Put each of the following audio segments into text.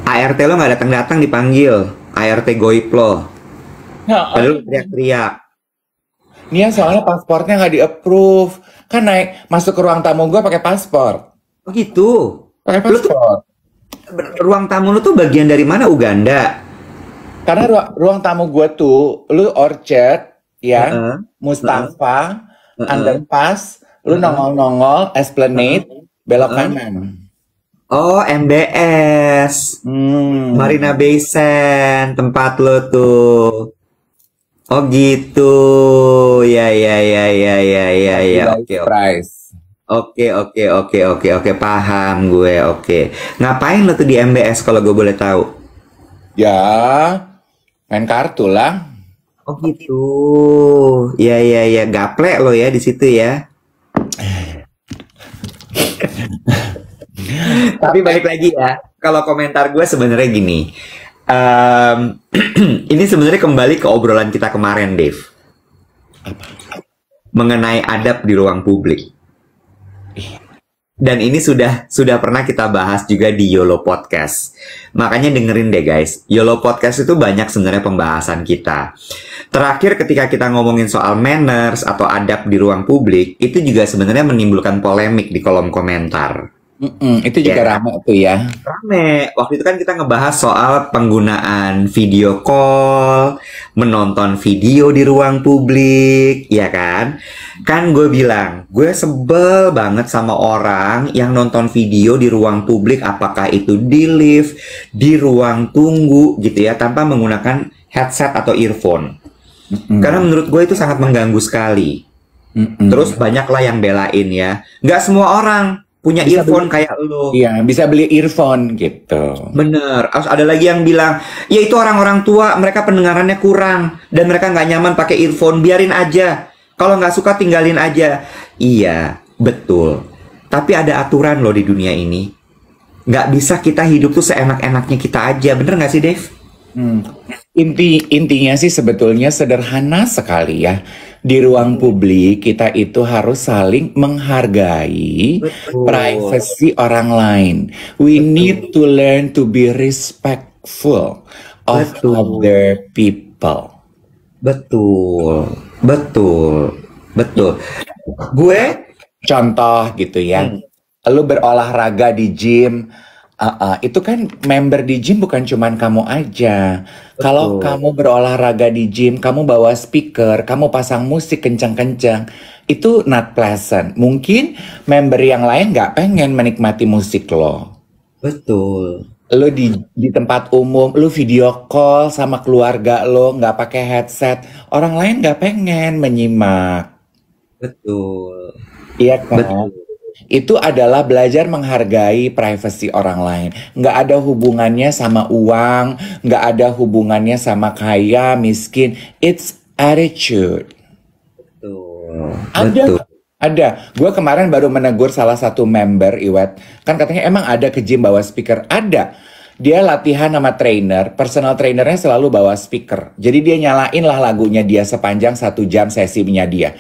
ART lo nggak datang-datang dipanggil. ART goib lo. Nah, Padahal lo teriak-teriak. Nia soalnya pasportnya nggak di-approve. Kan naik masuk ke ruang tamu gue pakai paspor. Oh gitu. Pakai Lo tuh paspor. ruang tamu lo tuh bagian dari mana? Uganda. Karena ruang tamu gue tuh, lu Orchard, ya, Heeh, heeh, Mustafa, heeh, Underpass, lu heeh, nongol-nongol, heeh, Esplanade, belok heeh. kanan. Oh, MBS. Marina Hmm, Bay Sands, tempat lo tuh. Oh gitu. Ya ya ya ya ya ya ya. Paradise Oke oke. Price. Oke oke oke oke oke paham gue. Oke. Ngapain lo tuh di MBS kalau gue boleh tahu? Ya, main kartu lah. Oh gitu. Ya ya ya. Gaplek lo ya di situ ya. Tapi balik lagi ya. Kalau komentar gue sebenarnya gini. Em, ini sebenarnya kembali ke obrolan kita kemarin, Dave, mengenai adab di ruang publik. Dan ini sudah pernah kita bahas juga di YOLO Podcast. Makanya dengerin deh guys. YOLO Podcast itu banyak sebenarnya pembahasan kita. Terakhir ketika kita ngomongin soal manners atau adab di ruang publik, itu juga sebenarnya menimbulkan polemik di kolom komentar. Itu Ya juga kan? rame tuh ya. Rame. Waktu itu kan kita ngebahas soal penggunaan video call, menonton video di ruang publik, ya kan? Kan gue bilang, gue sebel banget sama orang yang nonton video di ruang publik, apakah itu di lift, di ruang tunggu gitu ya, tanpa menggunakan headset atau earphone. Karena Mm-mm. menurut gue itu sangat mengganggu sekali. Terus Mm-mm. banyaklah yang belain ya. Nggak semua orang punya Bisa beli, earphone kayak lo. iya, bisa beli earphone gitu. Bener, terus ada lagi yang bilang, ya itu orang-orang tua, mereka pendengarannya kurang, dan mereka nggak nyaman pakai earphone, biarin aja. Kalau nggak suka tinggalin aja. Iya, betul. Tapi ada aturan loh di dunia ini. Nggak bisa kita hidup tuh seenak-enaknya kita aja, bener nggak sih, Dave? Hmm. Intinya sih sebetulnya sederhana sekali ya. Di ruang publik kita itu harus saling menghargai Betul, privasi orang lain. We need betul, to learn to be respectful of betul, other people. betul, betul, betul. Gue, Contoh gitu ya, hmm, lu berolahraga di gym, itu kan member di gym bukan cuman kamu aja. Kalau betul. kamu berolahraga di gym, kamu bawa speaker, kamu pasang musik kencang-kencang, itu not pleasant. Mungkin member yang lain nggak pengen menikmati musik lo. Betul, Lo di tempat umum, lo video call sama keluarga lo nggak pakai headset, orang lain nggak pengen menyimak, betul, iya kan? betul. Itu adalah belajar menghargai privasi orang lain. Nggak ada hubungannya sama uang, nggak ada hubungannya sama kaya, miskin. It's attitude. Betul, betul. Ada, ada. Gue kemarin baru menegur salah satu member, Iwet. Kan katanya emang ada ke gym bawa speaker. Ada. Dia latihan sama trainer, personal trainernya selalu bawa speaker. Jadi dia nyalain lah lagunya dia sepanjang 1 jam sesinya dia.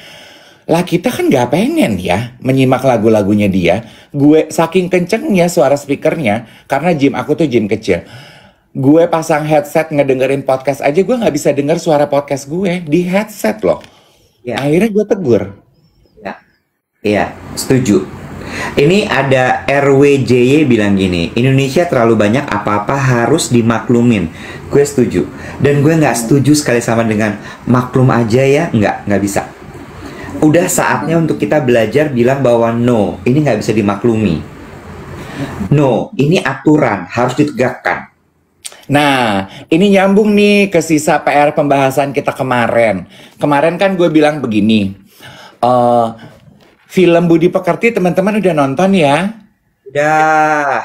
Lah kita kan nggak pengen ya menyimak lagu-lagunya dia. Gue saking kencengnya suara speakernya, karena gym aku tuh gym kecil. Gue pasang headset ngedengerin podcast aja gue nggak bisa denger suara podcast gue di headset loh. Ya, Akhirnya gue tegur. ya, ya, setuju. Ini ada RWJY bilang gini, Indonesia terlalu banyak apa-apa harus dimaklumin. Gue setuju. Dan gue nggak setuju sekali sama dengan maklum aja ya, nggak bisa. Udah saatnya untuk kita belajar bilang bahwa no, ini nggak bisa dimaklumi. No, ini aturan, harus ditegakkan. Nah, ini nyambung nih ke sisa PR pembahasan kita kemarin. Kemarin kan gue bilang begini, eh film Budi Pekerti teman-teman udah nonton ya? Udah,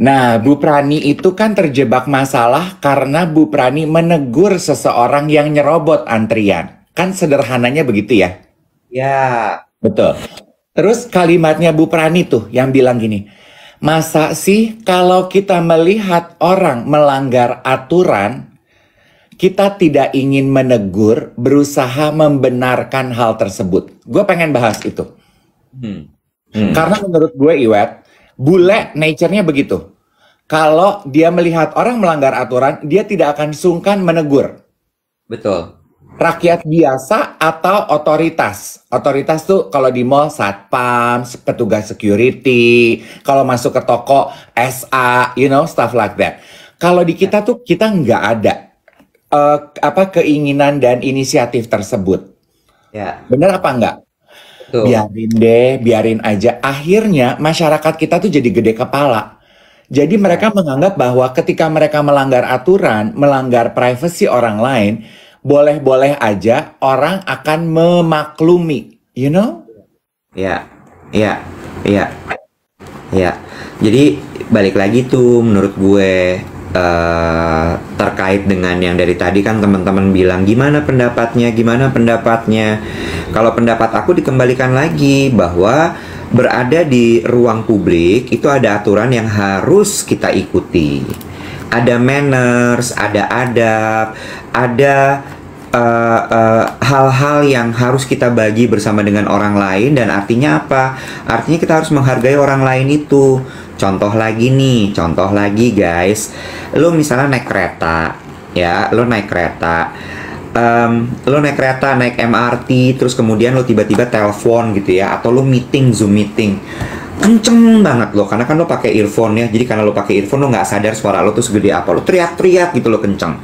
Nah, Bu Prani itu kan terjebak masalah karena Bu Prani menegur seseorang yang nyerobot antrian. Kan sederhananya begitu ya? ya, Betul. Terus kalimatnya Bu Prani tuh yang bilang gini, masa sih kalau kita melihat orang melanggar aturan, kita tidak ingin menegur, berusaha membenarkan hal tersebut. Gue pengen bahas itu. hmm, hmm, Karena menurut gue, Iwet, bule nature-nya begitu. Kalau dia melihat orang melanggar aturan, dia tidak akan sungkan menegur. Betul. Rakyat biasa atau otoritas. Otoritas tuh kalau di mall satpam, petugas security, kalau masuk ke toko SA, stuff like that. Kalau di kita tuh kita nggak ada keinginan dan inisiatif tersebut. Ya, Bener apa enggak? betul. Biarin deh, biarin aja. Akhirnya masyarakat kita tuh jadi gede kepala. Jadi mereka menganggap bahwa ketika mereka melanggar aturan, melanggar privasi orang lain, boleh-boleh aja orang akan memaklumi, Ya, ya, ya, ya. Jadi balik lagi tuh menurut gue terkait dengan yang dari tadi kan teman-teman bilang gimana pendapatnya, gimana pendapatnya. Kalau pendapat aku dikembalikan lagi bahwa berada di ruang publik itu ada aturan yang harus kita ikuti. Ada manners, ada adab, ada hal-hal yang harus kita bagi bersama dengan orang lain. Dan artinya apa? Artinya kita harus menghargai orang lain itu. Contoh lagi guys, lo misalnya naik kereta, ya, lo naik kereta, naik MRT, terus kemudian lo tiba-tiba telepon gitu ya, atau lo Zoom meeting, kenceng banget lo, karena kan lo pakai earphone ya, jadi karena lo pakai earphone lo nggak sadar suara lo tuh segede apa, lo teriak-teriak gitu lo kenceng,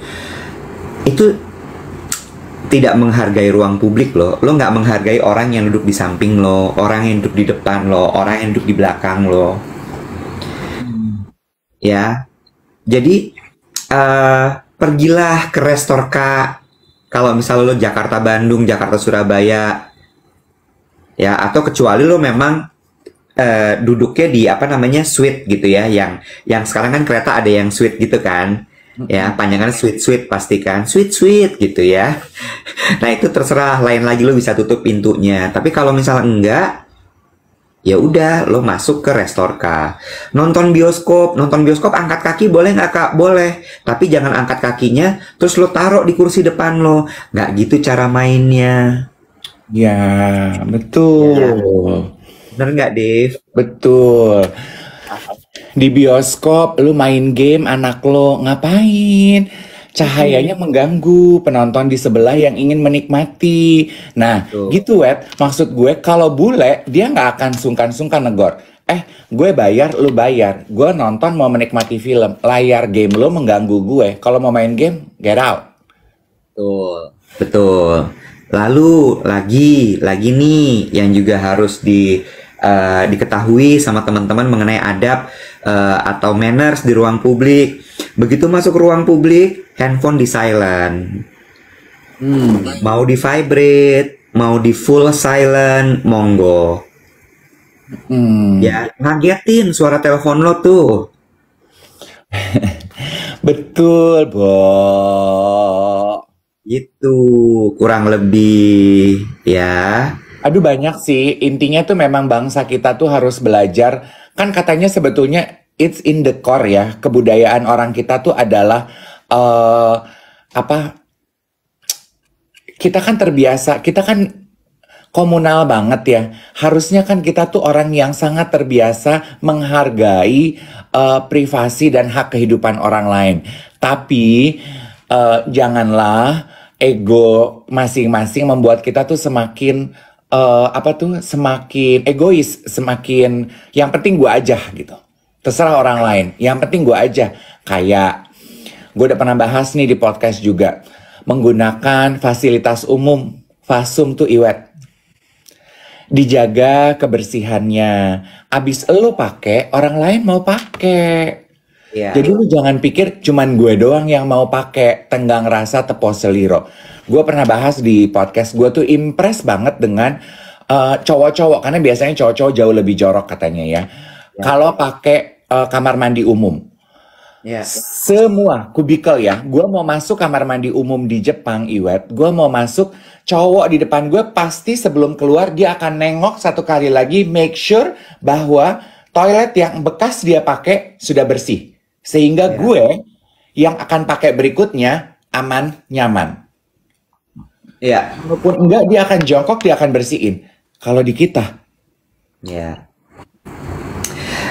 itu tidak menghargai ruang publik lo nggak menghargai orang yang duduk di samping lo, orang yang duduk di depan lo, orang yang duduk di belakang lo. Ya, jadi pergilah ke Restorka kalau misalnya lo Jakarta Bandung, Jakarta Surabaya, ya, atau kecuali lo memang duduknya di suite gitu ya, yang sekarang kan kereta ada yang suite gitu kan, ya, panjangan suite pasti kan, suite gitu ya. Nah itu terserah, lain lagi lo bisa tutup pintunya. Tapi kalau misalnya enggak, ya udah lo masuk ke Restorka. Nonton bioskop angkat kaki boleh nggak kak? Boleh, tapi jangan angkat kakinya terus lo taruh di kursi depan lo, nggak gitu cara mainnya. Ya, betul. Bener nggak, Dave? Betul. Di bioskop lu main game, anak lo ngapain? Cahayanya mengganggu penonton di sebelah yang ingin menikmati. Nah, Betul. gitu Wet. Maksud gue kalau bule dia nggak akan sungkan-sungkan negor. Gue bayar, lu bayar. Gue nonton mau menikmati film. Layar game lo mengganggu gue. Kalau mau main game, get out. Betul. Lalu lagi nih yang juga harus diketahui sama teman-teman mengenai adab atau manners di ruang publik. Begitu masuk ruang publik, handphone di silent. Mau di vibrate, mau di full silent, monggo. Ya, ngagetin suara telepon lo tuh. Betul, Bo. Itu kurang lebih ya. Aduh banyak sih, intinya tuh memang bangsa kita tuh harus belajar. Kan katanya sebetulnya it's in the core ya, kebudayaan orang kita tuh adalah kita kan terbiasa, kita kan komunal banget ya. Harusnya kan kita tuh orang yang sangat terbiasa menghargai privasi dan hak kehidupan orang lain. Tapi janganlah ego masing-masing membuat kita tuh semakin semakin egois, semakin yang penting gue aja gitu. Terserah orang lain, yang penting gue aja. Kayak gue udah pernah bahas nih di podcast juga, menggunakan fasilitas umum, Fasum tuh Iwet, dijaga kebersihannya. Abis lo pakai, orang lain mau pakai. Ya. Jadi lu jangan pikir cuman gue doang yang mau pakai, tenggang rasa tepo seliro. Gue pernah bahas di podcast, gue tuh impress banget dengan cowok-cowok, karena biasanya cowok-cowok jauh lebih jorok katanya ya. Kalau pakai kamar mandi umum. Ya. Semua kubikel ya. Gue mau masuk kamar mandi umum di Jepang, Iwet. Gue mau masuk, cowok di depan gue pasti sebelum keluar dia akan nengok satu kali lagi, make sure bahwa toilet yang bekas dia pakai sudah bersih. Sehingga gue yang akan pakai berikutnya aman, nyaman. Ya. Walaupun enggak, dia akan jongkok, dia akan bersihin. Kalau di kita. Ya.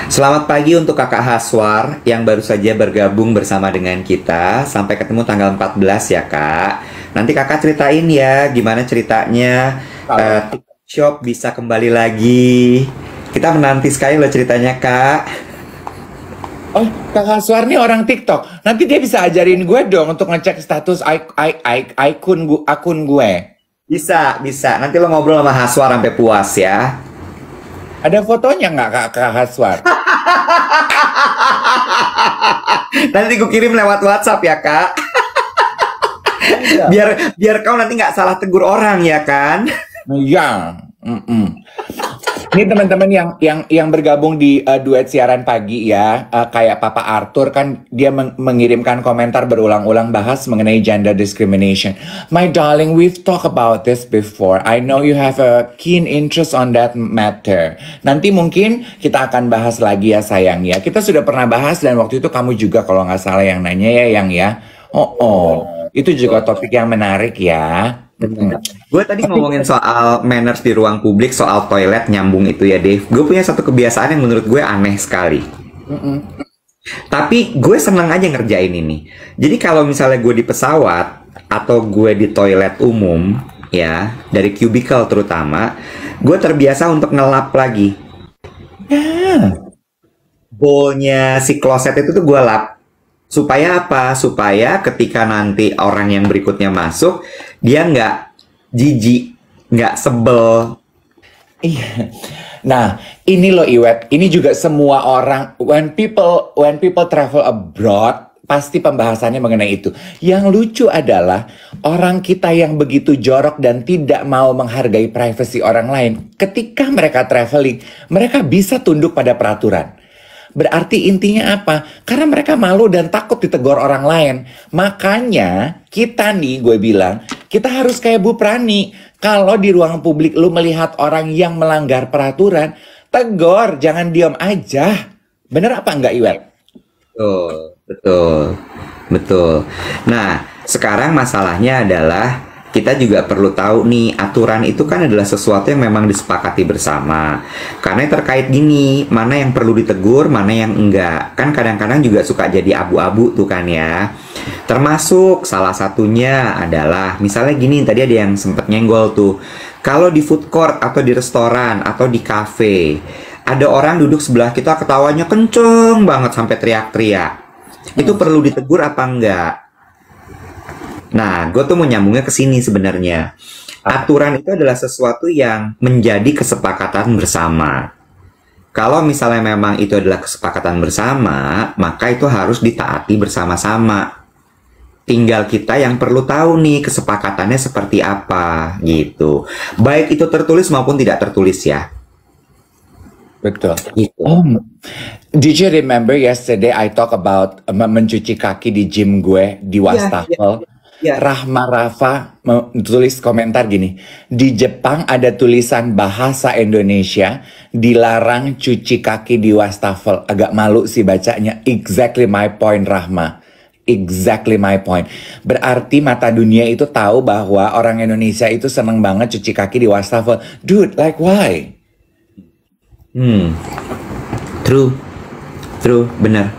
Selamat pagi untuk Kakak Haswar yang baru saja bergabung bersama dengan kita. Sampai ketemu tanggal 14 ya Kak. Nanti Kakak ceritain ya gimana ceritanya TikTok Shop bisa kembali lagi. Kita menanti sekali loh ceritanya Kak. Oh, Kakak Suar nih orang TikTok. Nanti dia bisa ajarin gue dong untuk ngecek status akun gue. Bisa, bisa. Nanti lo ngobrol sama Haswar sampai puas ya. Ada fotonya nggak Kakak Haswar? Nanti gue kirim lewat WhatsApp ya Kak. biar kau nanti nggak salah tegur orang ya kan? Iya. Ini teman-teman yang bergabung di duet siaran pagi ya, kayak Papa Arthur kan dia mengirimkan komentar berulang-ulang bahas mengenai gender discrimination. My darling, we've talked about this before. I know you have a keen interest on that matter. Nanti mungkin kita akan bahas lagi ya sayang ya. Kita sudah pernah bahas dan waktu itu kamu juga kalau nggak salah yang nanya ya yang ya. Itu juga topik yang menarik ya. Gue tadi ngomongin soal manners di ruang publik, soal toilet nyambung itu ya Dave. Gue punya satu kebiasaan yang menurut gue aneh sekali. Tapi gue seneng aja ngerjain ini. Jadi kalau misalnya gue di pesawat atau gue di toilet umum ya, dari cubicle terutama, gue terbiasa untuk ngelap lagi. Bowlnya si kloset itu tuh gue lap. Supaya apa? Supaya ketika nanti orang yang berikutnya masuk, dia nggak jijik, nggak sebel. Iya. Nah, ini loh Iwet, ini juga semua orang, when people travel abroad, pasti pembahasannya mengenai itu. Yang lucu adalah orang kita yang begitu jorok dan tidak mau menghargai privasi orang lain. Ketika mereka traveling, mereka bisa tunduk pada peraturan. Berarti intinya apa? Karena mereka malu dan takut ditegur orang lain. Makanya kita nih gue bilang, kita harus kayak Bu Prani. Kalau di ruang publik lu melihat orang yang melanggar peraturan, tegur, jangan diam aja. Bener apa enggak Iwet? Betul. Nah, sekarang masalahnya adalah kita juga perlu tahu nih, aturan itu kan adalah sesuatu yang memang disepakati bersama. Karena terkait gini, mana yang perlu ditegur, mana yang enggak. Kan kadang-kadang juga suka jadi abu-abu tuh kan ya. Termasuk salah satunya adalah, misalnya gini, tadi ada yang sempat nyenggol tuh. Kalau di food court atau di restoran atau di cafe, ada orang duduk sebelah kita ketawanya kenceng banget sampai teriak-teriak. Itu perlu ditegur apa enggak? Nah, gue tuh mau nyambungnya ke sini sebenarnya. Aturan itu adalah sesuatu yang menjadi kesepakatan bersama. Kalau misalnya memang itu adalah kesepakatan bersama, maka itu harus ditaati bersama-sama. Tinggal kita yang perlu tahu nih kesepakatannya seperti apa, gitu. Baik itu tertulis maupun tidak tertulis ya. Betul. Gitu. Did you remember yesterday I talk about mencuci kaki di gym gue di wastafel? Rahma Rafa tulis komentar gini, di Jepang ada tulisan bahasa Indonesia dilarang cuci kaki di wastafel. Agak malu sih bacanya. Exactly my point Rahma. Exactly my point. Berarti mata dunia itu tahu bahwa orang Indonesia itu seneng banget cuci kaki di wastafel. Dude, like why? True, bener.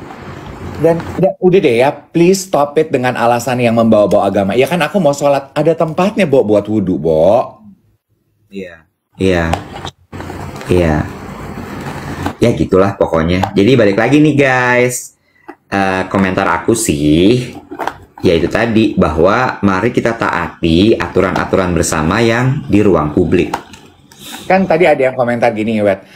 Dan udah deh ya, please stop it dengan alasan yang membawa-bawa agama. Ya kan aku mau sholat, ada tempatnya buat wudhu, Bo. Iya. Ya gitulah pokoknya. Jadi balik lagi nih guys. Komentar aku sih, yaitu tadi bahwa mari kita taati aturan-aturan bersama yang di ruang publik. Kan tadi ada yang komentar gini, Wet.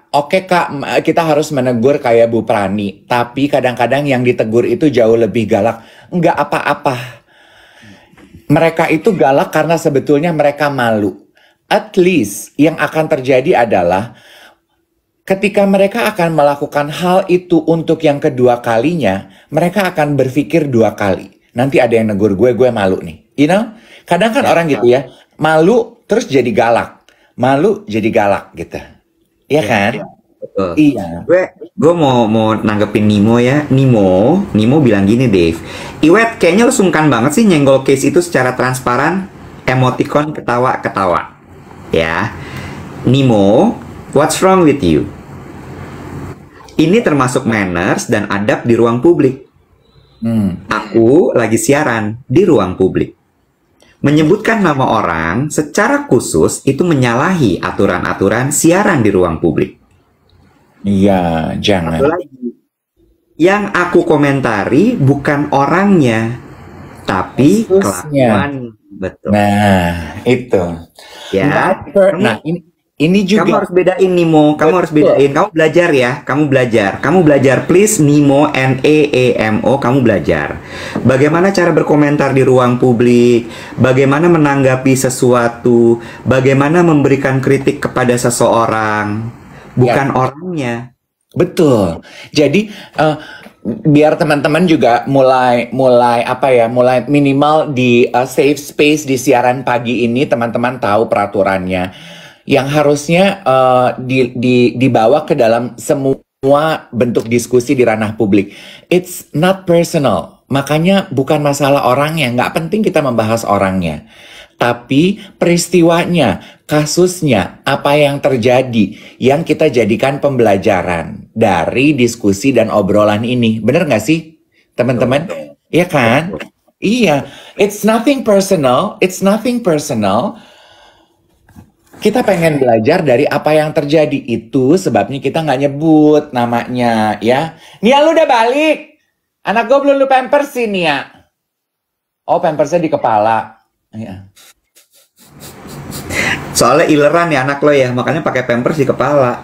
Oke Kak, kita harus menegur kayak Bu Prani. Tapi kadang-kadang yang ditegur itu jauh lebih galak. Enggak apa-apa. Mereka itu galak karena sebetulnya mereka malu. At least yang akan terjadi adalah ketika mereka akan melakukan hal itu untuk yang kedua kalinya, mereka akan berpikir dua kali. Nanti ada yang negur gue malu nih. You know? Kadang kan orang gitu ya, malu terus jadi galak. Malu jadi galak gitu. Iya kan? Betul. Iya. Gue mau nanggepin Nimo ya. Nimo bilang gini Dave. Iwet kayaknya lu sungkan banget sih nyenggol case itu secara transparan. Emoticon ketawa-ketawa. Ya. Nimo, what's wrong with you? Ini termasuk manners dan adab di ruang publik. Aku lagi siaran di ruang publik. Menyebutkan nama orang secara khusus itu menyalahi aturan-aturan siaran di ruang publik. Iya, jangan. Satu lagi, yang aku komentari bukan orangnya, tapi Khususnya. kelakuan. Betul. Nah, itu. Ya. Nah, ini Kamu juga. harus bedain Nemo, kamu harus bedain. Kamu belajar ya, kamu belajar. Please Nemo, Neemo, kamu belajar. Bagaimana cara berkomentar di ruang publik, bagaimana menanggapi sesuatu, bagaimana memberikan kritik kepada seseorang, bukan orangnya. Betul. Jadi biar teman-teman juga mulai minimal di safe space di siaran pagi ini teman-teman tahu peraturannya yang harusnya dibawa ke dalam semua bentuk diskusi di ranah publik. It's not personal. Makanya bukan masalah orangnya, nggak penting kita membahas orangnya. Tapi peristiwanya, kasusnya, apa yang terjadi yang kita jadikan pembelajaran dari diskusi dan obrolan ini. Bener nggak sih, teman-teman? Iya kan? Iya. It's nothing personal. It's nothing personal. Kita pengen belajar dari apa yang terjadi. Itu sebabnya kita nggak nyebut namanya, ya. Nia, lu udah balik? Anak gue belum lu pampers sih, Nia. Oh, pampersnya di kepala. Iya. Soalnya ileran ya anak lo ya, makanya pakai pampers di kepala.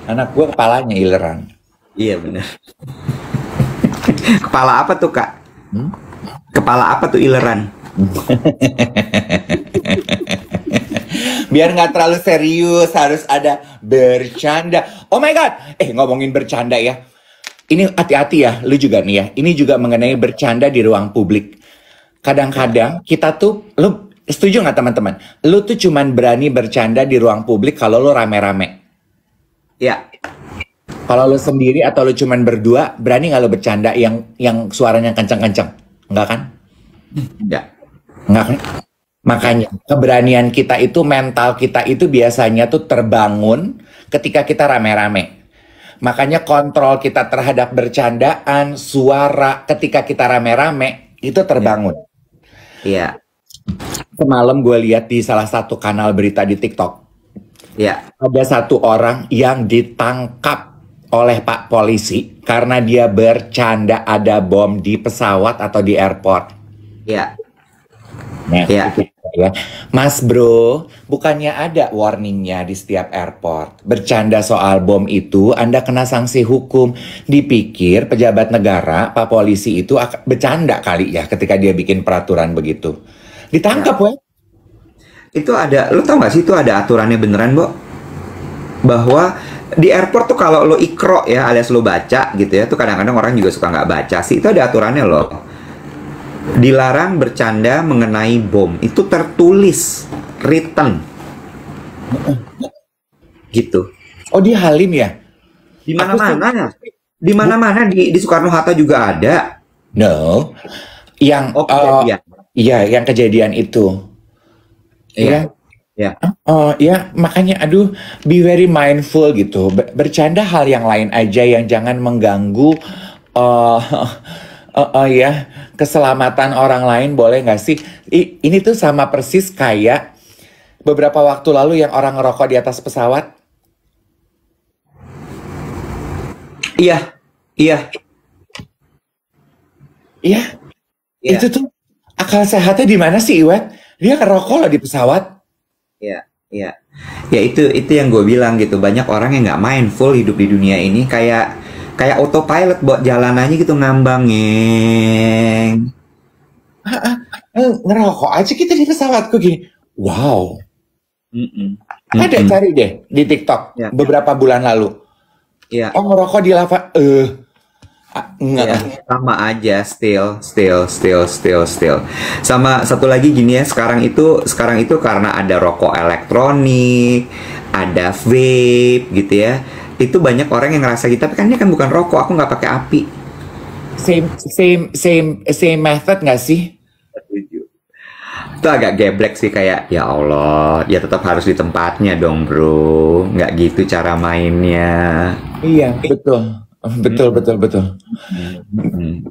Anak gue kepalanya ileran. Iya benar. Kepala apa tuh Kak? Kepala apa tuh ileran? Biar nggak terlalu serius, harus ada bercanda. Oh my God, ngomongin bercanda ya. Ini hati-hati ya, lu juga nih ya. Ini juga mengenai bercanda di ruang publik. Kadang-kadang kita tuh, lu setuju nggak teman-teman? Lu tuh cuman berani bercanda di ruang publik kalau lu rame-rame. Ya. Kalau lu sendiri atau lu cuman berdua, berani nggak lu bercanda yang suaranya kencang-kencang? Enggak kan? Ya. Enggak kan? Makanya keberanian kita itu, mental kita itu biasanya tuh terbangun ketika kita rame-rame. Makanya kontrol kita terhadap bercandaan, suara ketika kita rame-rame itu terbangun. Iya. Semalam gue lihat di salah satu kanal berita di TikTok. Iya. Ada satu orang yang ditangkap oleh Pak Polisi karena dia bercanda ada bom di pesawat atau di airport. Iya. Nah, Iya. ya. Mas bro, bukannya ada warningnya di setiap airport. Bercanda soal bom itu Anda kena sanksi hukum. Dipikir pejabat negara, Pak Polisi itu bercanda kali ya ketika dia bikin peraturan begitu. Ditangkap, weh. Itu ada, lo tau gak sih itu ada aturannya beneran, Bo? Bahwa di airport tuh kalau lo ikro ya, alias lo baca gitu ya, tuh kadang-kadang orang juga suka nggak baca sih. Itu ada aturannya loh. Dilarang bercanda mengenai bom. Itu tertulis, written. Gitu. Oh, di Halim ya? Di mana-mana. Di mana-mana di Soekarno-Hatta juga ada. No. Yang kejadian. Iya, yang kejadian itu. Iya. Ya. Ya, makanya aduh, be very mindful gitu. Bercanda hal yang lain aja yang jangan mengganggu ya, keselamatan orang lain, boleh nggak sih? Ini tuh sama persis kayak beberapa waktu lalu yang orang ngerokok di atas pesawat. Iya. Iya. Iya. Iya. Itu tuh akal sehatnya di mana sih, Iwet? Dia ngerokok loh di pesawat. Iya, iya. Ya itu yang gue bilang gitu. Banyak orang yang nggak mindful hidup di dunia ini, kayak autopilot buat jalan aja gitu ngambang, ngeng. Ngerokok aja kita di pesawat kok gini. Wow. Ada cari deh di TikTok Ya. beberapa bulan lalu. Iya. Oh, ngerokok di lava. Enggak. Ya, sama aja, still. Sama satu lagi gini ya, sekarang itu karena ada rokok elektronik, ada vape gitu ya. Itu banyak orang yang ngerasa gitu, tapi kan ini kan bukan rokok, aku nggak pakai api. Same method nggak sih? Itu agak geblek sih, kayak ya Allah, ya tetap harus di tempatnya dong bro, nggak gitu cara mainnya. Iya, betul. Betul, betul, betul. Hmm.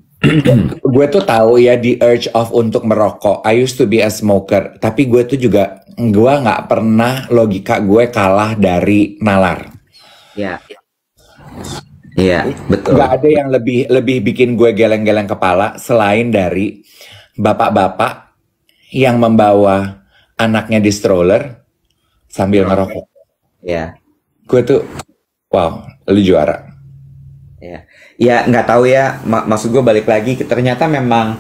Gue tuh tahu ya the urge of untuk merokok. I used to be a smoker, tapi gue tuh juga gue nggak pernah logika gue kalah dari nalar. Ya, iya, betul. Nggak ada yang lebih bikin gue geleng-geleng kepala selain dari bapak-bapak yang membawa anaknya di stroller sambil ngerokok. Ya, Gue tuh, wow, lu juara. ya, ya nggak tahu ya. Maksud gue balik lagi, ternyata memang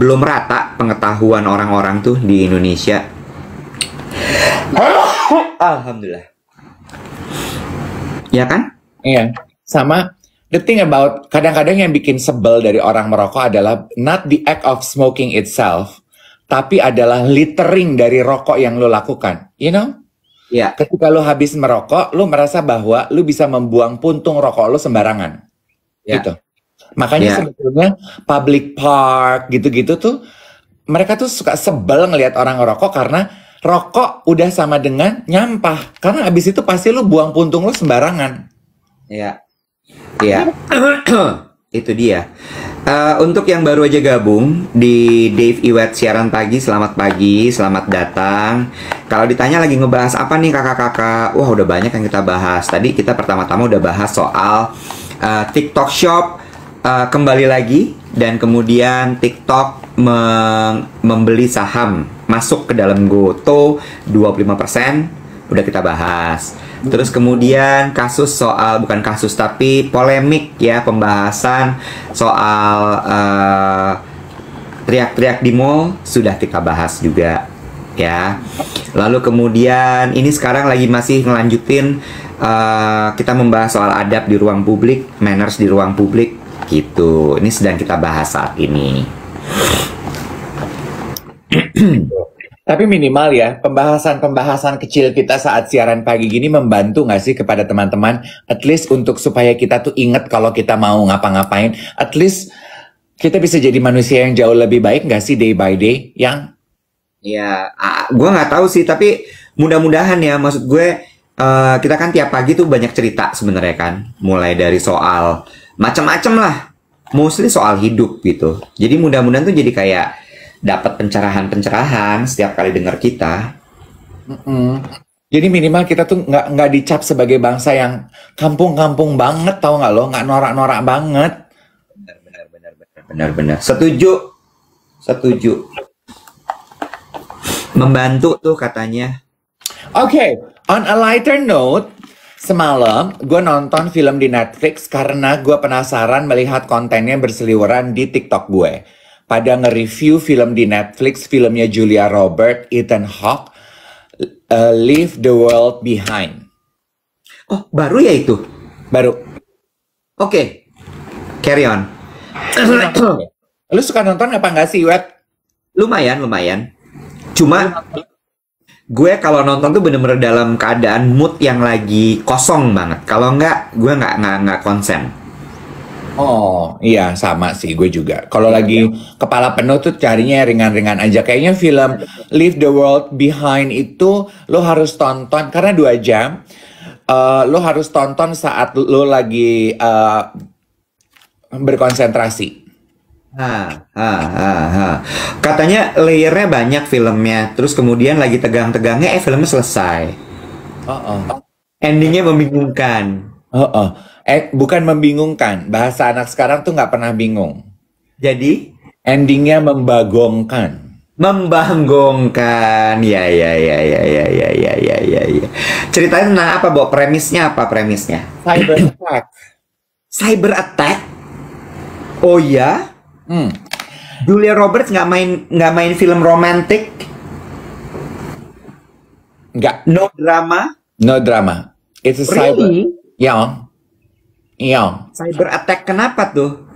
belum rata pengetahuan orang-orang tuh di Indonesia. Alhamdulillah. Ya kan? Iya, sama the thing about kadang-kadang yang bikin sebel dari orang merokok adalah not the act of smoking itself, tapi adalah littering dari rokok yang lo lakukan. You know? Ya, Ketika lo habis merokok, lo merasa bahwa lo bisa membuang puntung rokok lo sembarangan. ya, Gitu. Makanya ya, sebetulnya public park gitu-gitu tuh mereka tuh suka sebel ngelihat orang ngerokok karena rokok udah sama dengan nyampah. Karena abis itu pasti lo buang puntung lo sembarangan. ya, ya. Itu dia. Untuk yang baru aja gabung di Dave Iwet siaran pagi, selamat pagi, selamat datang. Kalau ditanya lagi ngebahas apa nih kakak-kakak, wah udah banyak yang kita bahas. Tadi kita pertama-tama udah bahas soal TikTok Shop kembali lagi, dan kemudian TikTok membeli saham masuk ke dalam GoTo 25%, udah kita bahas. Terus kemudian kasus soal, bukan kasus tapi polemik ya, pembahasan soal teriak-teriak di mall sudah kita bahas juga ya. Lalu kemudian ini sekarang lagi masih ngelanjutin kita membahas soal adab di ruang publik, manners di ruang publik gitu. Ini sedang kita bahas saat ini. Tapi minimal ya, pembahasan-pembahasan kecil kita saat siaran pagi gini membantu nggak sih kepada teman-teman? At least untuk supaya kita tuh inget kalau kita mau ngapa-ngapain. At least kita bisa jadi manusia yang jauh lebih baik nggak sih day by day? Yang Ya, gue nggak tahu sih, tapi mudah-mudahan ya. Maksud gue, kita kan tiap pagi tuh banyak cerita sebenarnya kan, mulai dari soal macam-macam lah, mostly soal hidup gitu. Jadi mudah-mudahan tuh jadi kayak dapat pencerahan-pencerahan setiap kali dengar kita. jadi minimal kita tuh nggak dicap sebagai bangsa yang kampung-kampung banget, tau nggak lo? Nggak norak-norak banget. Benar-benar. Setuju, setuju. Membantu tuh katanya. Oke, on a lighter note, semalam gue nonton film di Netflix karena gue penasaran melihat kontennya berseliweran di TikTok gue. Pada nge-review film di Netflix, filmnya Julia Roberts, Ethan Hawke, Leave the World Behind. Oh, baru ya itu? Baru. Oke, carry on. Lu suka nonton apa nggak sih, Web? Lumayan, lumayan. Cuma gue kalau nonton tuh bener-bener dalam keadaan mood yang lagi kosong banget. Kalau nggak, gue nggak konsen. Oh, iya sama sih gue juga. Kalau lagi kepala penuh tuh carinya ringan-ringan aja. Kayaknya film Leave the World Behind itu lo harus tonton karena 2 jam. Lo harus tonton saat lo lagi berkonsentrasi. Katanya layernya banyak filmnya. Terus kemudian lagi tegang-tegangnya, filmnya selesai. Endingnya membingungkan. Bukan membingungkan. Bahasa anak sekarang tuh nggak pernah bingung. Jadi Endingnya membagongkan. membanggongkan. Ya. Ceritanya tentang apa, Bo? Premisnya apa premisnya? Cyber attack. Cyber attack? Oh ya? Julia Roberts nggak main film romantik? Nggak. No drama? No drama. It's a cyber. Really? Iya. Cyber attack kenapa tuh?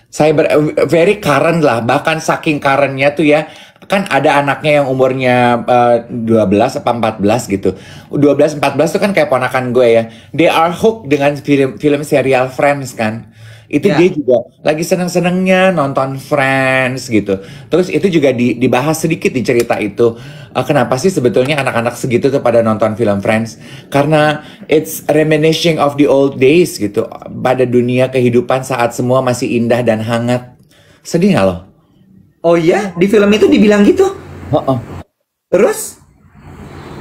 Cyber very current lah, bahkan saking currentnya tuh ya, kan ada anaknya yang umurnya 12 apa 14 gitu. 12 14 tuh kan kayak ponakan gue ya. They are hooked dengan film serial Friends kan. Itu dia Ya. juga lagi seneng-senengnya nonton Friends gitu. Terus itu juga dibahas sedikit di cerita itu. Kenapa sih sebetulnya anak-anak segitu tuh pada nonton film Friends? Karena it's reminiscing of the old days gitu. Pada dunia kehidupan saat semua masih indah dan hangat. Sedih nggak lo? Oh iya, di film itu dibilang gitu. Oh, Terus,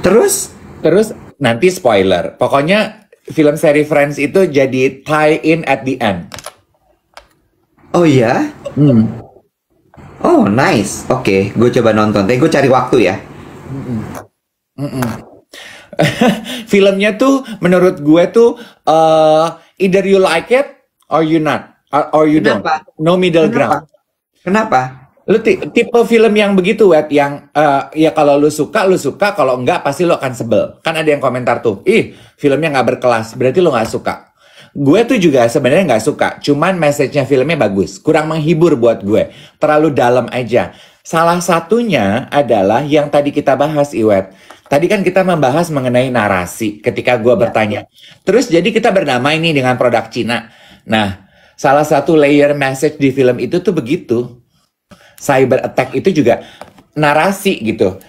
terus, terus nanti spoiler. Pokoknya film seri Friends itu jadi tie-in at the end. oh iya, Hmm. oh nice. Oke, gue coba nonton. Tapi gue cari waktu ya. Filmnya tuh menurut gue tuh either you like it or you not or you don't. Kenapa? No middle Kenapa? ground. Kenapa? Lu tipe film yang begitu, Wet, yang ya kalau lu suka, kalau enggak pasti lu akan sebel. Kan ada yang komentar tuh, ih filmnya nggak berkelas, berarti lu nggak suka. Gue tuh juga sebenarnya nggak suka, cuman message-nya filmnya bagus, kurang menghibur buat gue, terlalu dalam aja. Salah satunya adalah yang tadi kita bahas, Iwet. Tadi kan kita membahas mengenai narasi ketika gue bertanya. Terus jadi kita bernama ini dengan produk Cina. Nah, salah satu layer message di film itu tuh begitu. Cyber attack itu juga narasi gitu.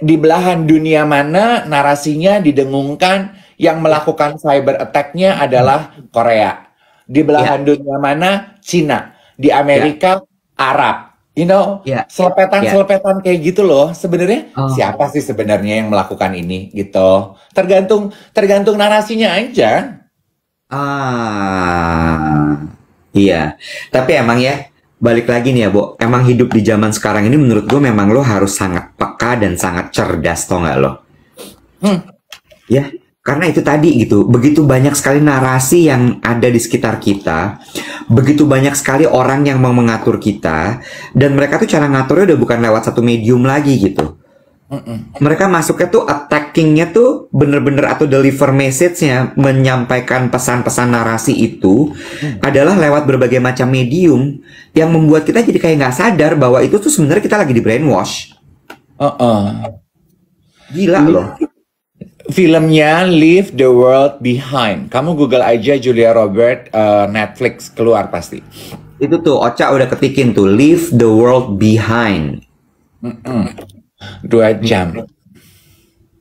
Di belahan dunia mana narasinya didengungkan yang melakukan cyber attack-nya adalah Korea. Di belahan dunia mana Cina. Di Amerika Arab. You know, Ya. selepetan-selepetan kayak gitu loh. Sebenarnya Oh. siapa sih sebenarnya yang melakukan ini gitu. Tergantung narasinya aja. Iya. Tapi emang ya, balik lagi nih ya, Bo. Emang hidup di zaman sekarang ini menurut gue memang lo harus sangat peka dan sangat cerdas, tau nggak lo? Ya, karena itu tadi gitu. Begitu banyak sekali narasi yang ada di sekitar kita. Begitu banyak sekali orang yang mau mengatur kita. Dan mereka tuh cara ngaturnya udah bukan lewat satu medium lagi gitu. Mereka masuknya tuh attacking-nya tuh bener-bener atau deliver message-nya, menyampaikan pesan-pesan narasi itu adalah lewat berbagai macam medium yang membuat kita jadi kayak nggak sadar bahwa itu tuh sebenarnya kita lagi di brainwash. Gila loh. Filmnya Leave the World Behind. Kamu Google aja Julia Robert, Netflix keluar pasti. Itu tuh Ocha udah ketikin tuh, Leave the World Behind. 2 jam.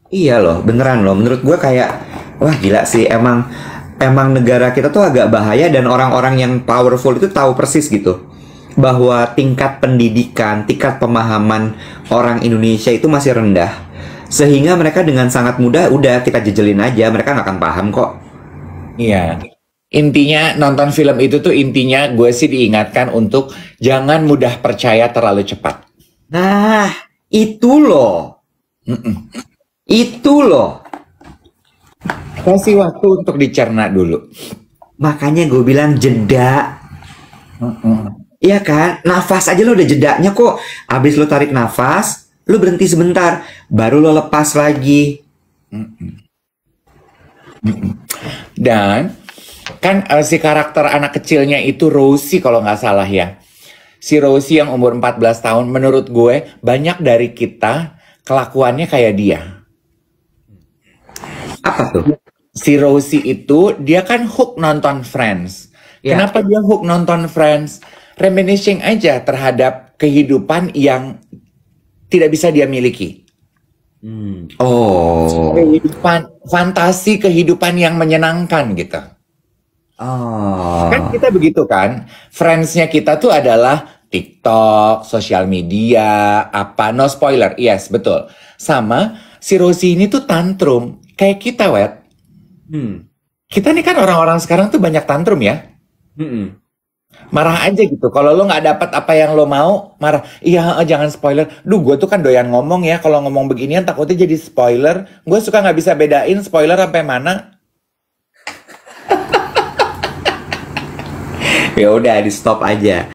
Iya loh, beneran loh. Menurut gue kayak, wah gila sih. Emang negara kita tuh agak bahaya dan orang-orang yang powerful itu tahu persis gitu. Bahwa tingkat pendidikan, tingkat pemahaman orang Indonesia itu masih rendah. Sehingga mereka dengan sangat mudah, udah kita jejelin aja, mereka nggak akan paham kok. Iya. Intinya nonton film itu tuh intinya gue sih diingatkan untuk jangan mudah percaya terlalu cepat. Nah, itu loh. Itu loh. Kasih waktu untuk dicerna dulu. Makanya gue bilang jeda. Iya kan? Nafas aja lo udah jedanya kok. Abis lo tarik nafas, lo berhenti sebentar. Baru lo lepas lagi. Dan kan si karakter anak kecilnya itu Rosie kalau nggak salah ya. Si Rosie yang umur 14 tahun menurut gue banyak dari kita kelakuannya kayak dia. Apa tuh? Si Rosie itu dia kan hook nonton Friends. Ya. Kenapa dia hook nonton Friends? Reminiscing aja terhadap kehidupan yang tidak bisa dia miliki. Oh. Kehidupan, fantasi kehidupan yang menyenangkan gitu. Oh. Kan kita begitu kan, friends-nya kita tuh adalah TikTok, sosial media, apa, no spoiler, yes, betul. Sama, si Rosie ini tuh tantrum, kayak kita, Wet. Kita nih kan orang-orang sekarang tuh banyak tantrum ya. Marah aja gitu, kalau lo nggak dapat apa yang lo mau, marah, iya jangan spoiler. Duh, gue tuh kan doyan ngomong ya, kalau ngomong beginian takutnya jadi spoiler. Gue suka nggak bisa bedain spoiler sampai mana. Ya udah, di stop aja.